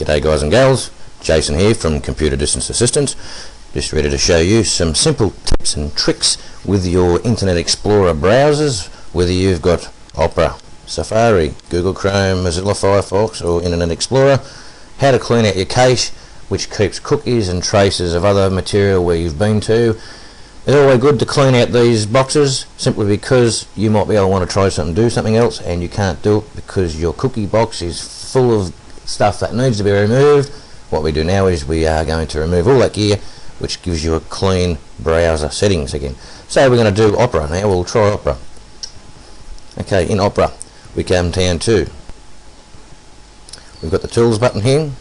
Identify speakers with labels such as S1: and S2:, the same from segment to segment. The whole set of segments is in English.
S1: G'day guys and gals, Jason here from Computer Distance Assistance, just ready to show you some simple tips and tricks with your Internet Explorer browsers, whether you've got Opera, Safari, Google Chrome, Mozilla Firefox or Internet Explorer, how to clean out your cache which keeps cookies and traces of other material where you've been to. It's always good to clean out these boxes simply because you might be able to want to try something, do something else, and you can't do it because your cookie box is full of stuff that needs to be removed. What we do now is we are going to remove all that gear, which gives you a clean browser settings again. So we're going to do Opera now. We'll try Opera. Okay, in Opera we come down to, we've got the tools button here,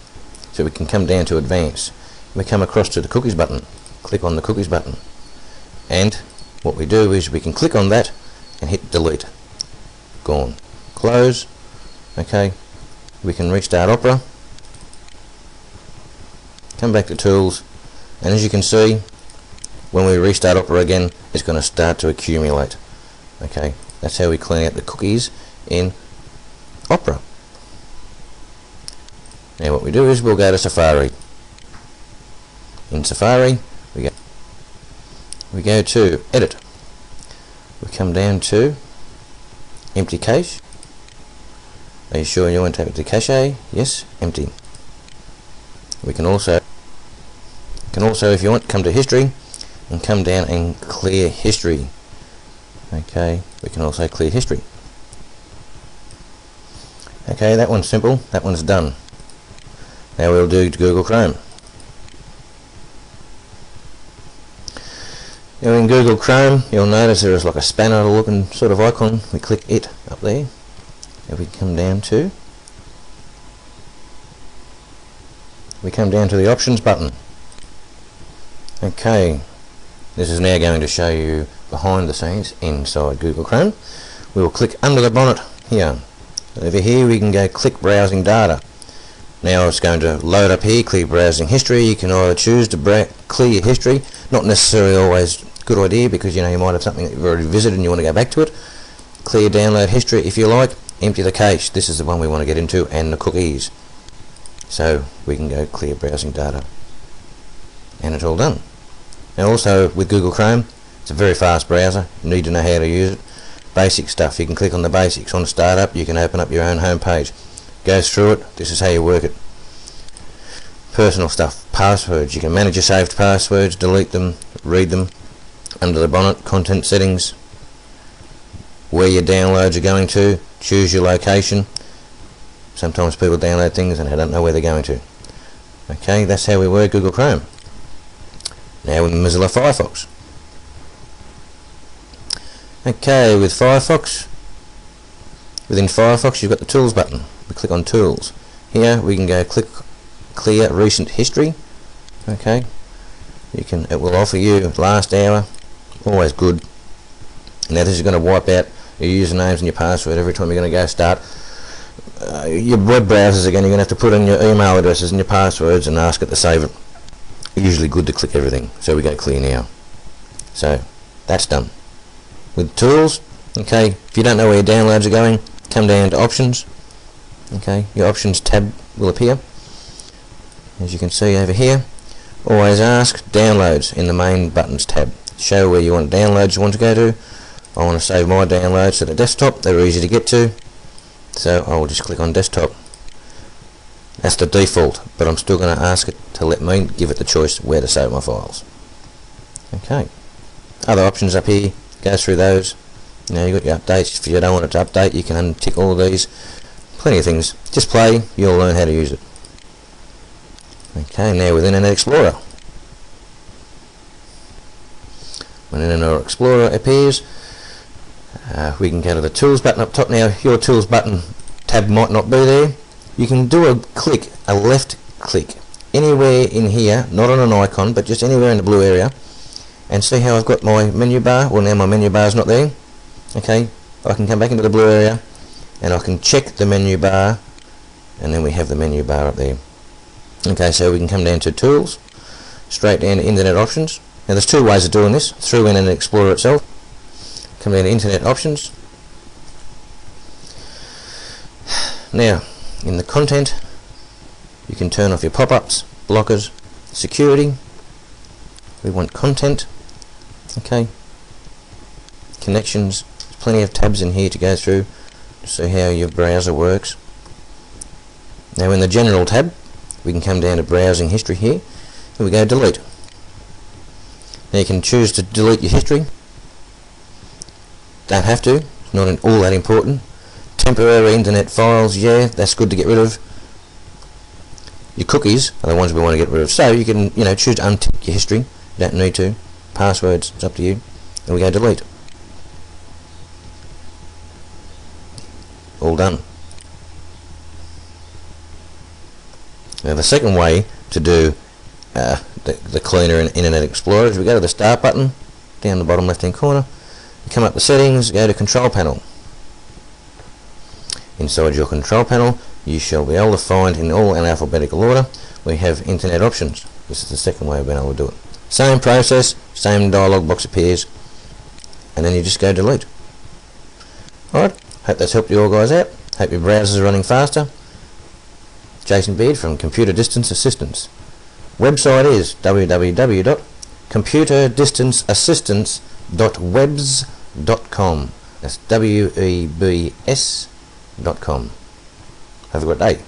S1: so we can come down to advanced. We come across to the cookies button, click on the cookies button, and what we do is we can click on that and hit delete. Gone. Close. Okay, we can restart Opera, come back to tools, and as you can see, when we restart Opera again, it's going to start to accumulate. Okay, that's how we clean out the cookies in Opera. Now what we do is we'll go to Safari. In Safari we go to edit. We come down to empty cache. Are you sure you want to empty cache? Yes, empty. We can also if you want, come to history and come down and clear history. Okay, we can also clear history. Okay, that one's simple, that one's done. Now we'll do Google Chrome. Now in Google Chrome you'll notice there is like a spanner looking sort of icon. We click it up there and we come down to the options button. Okay, this is now going to show you behind the scenes inside Google Chrome. We will click under the bonnet here. Over here we can go click browsing data. Now it's going to load up here, clear browsing history. You can either choose to clear your history, not necessarily always a good idea because you might have something that you've already visited and you want to go back to it. Clear download history if you like. Empty the cache, this is the one we want to get into, and the cookies. So we can go clear browsing data, and it's all done. Now also with Google Chrome, it's a very fast browser, you need to know how to use it. Basic stuff, you can click on the basics. On startup you can open up your own home page, goes through it, this is how you work it. Personal stuff, passwords, you can manage your saved passwords, delete them, read them. Under the bonnet, content settings, where your downloads are going to, choose your location. Sometimes people download things and they don't know where they're going to. Okay, that's how we work Google Chrome. Now with Mozilla Firefox. Okay, with Firefox, within Firefox you've got the tools button. We click on tools. Here we can go click clear recent history. Okay, it will offer you last hour, always good. Now this is going to wipe out your usernames and your password every time you're going to go start your web browsers again. You're going to have to put in your email addresses and your passwords and ask it to save it. Usually good to click everything, so we go clear now. So that's done. With tools, okay, if you don't know where your downloads are going, come down to options. Okay, your options tab will appear. As you can see over here, always ask downloads in the main buttons tab. Show where you want downloads you want to go to. I want to save my downloads to the desktop, they're easy to get to, so I will just click on desktop. That's the default, but I'm still going to ask it to let me give it the choice where to save my files. Okay, other options up here, go through those. Now you've got your updates. If you don't want it to update, you can untick all of these. Plenty of things, just play, you'll learn how to use it. Okay, now with Internet Explorer. When Internet Explorer appears, we can go to the tools button up top. Now your tools button tab might not be there. You can do a left click anywhere in here, not on an icon but just anywhere in the blue area, and see how I've got my menu bar. Well, now my menu bar is not there. Okay, I can come back into the blue area and I can check the menu bar, and then we have the menu bar up there. Okay, so we can come down to tools, straight down to internet options. Now there's two ways of doing this, through Internet Explorer itself. Come down to internet options. Now in the content You can turn off your pop-ups, blockers, security. We want content. Okay. Connections. There's plenty of tabs in here to go through to see how your browser works. Now in the general tab, we can come down to browsing history here, and we go delete. Now you can choose to delete your history. Don't have to, it's not all that important. Temporary internet files, yeah, that's good to get rid of. Your cookies are the ones we want to get rid of. So you can, choose to untick your history. You don't need to. Passwords, it's up to you. And we go delete. All done. Now the second way to do the cleaner in Internet Explorer is we go to the Start button down the bottom left hand corner, come up to Settings, go to Control Panel. Inside your Control Panel you shall be able to find, in all in alphabetical order, we have Internet Options. This is the second way of being able to do it. Same process, same dialog box appears, and then you just go delete. Alright, hope that's helped you all guys out. Hope your browsers are running faster. Jason Beard from Computer Distance Assistance. Website is www.computerdistanceassistance.webs.com. That's WEBS.com. Have a good day.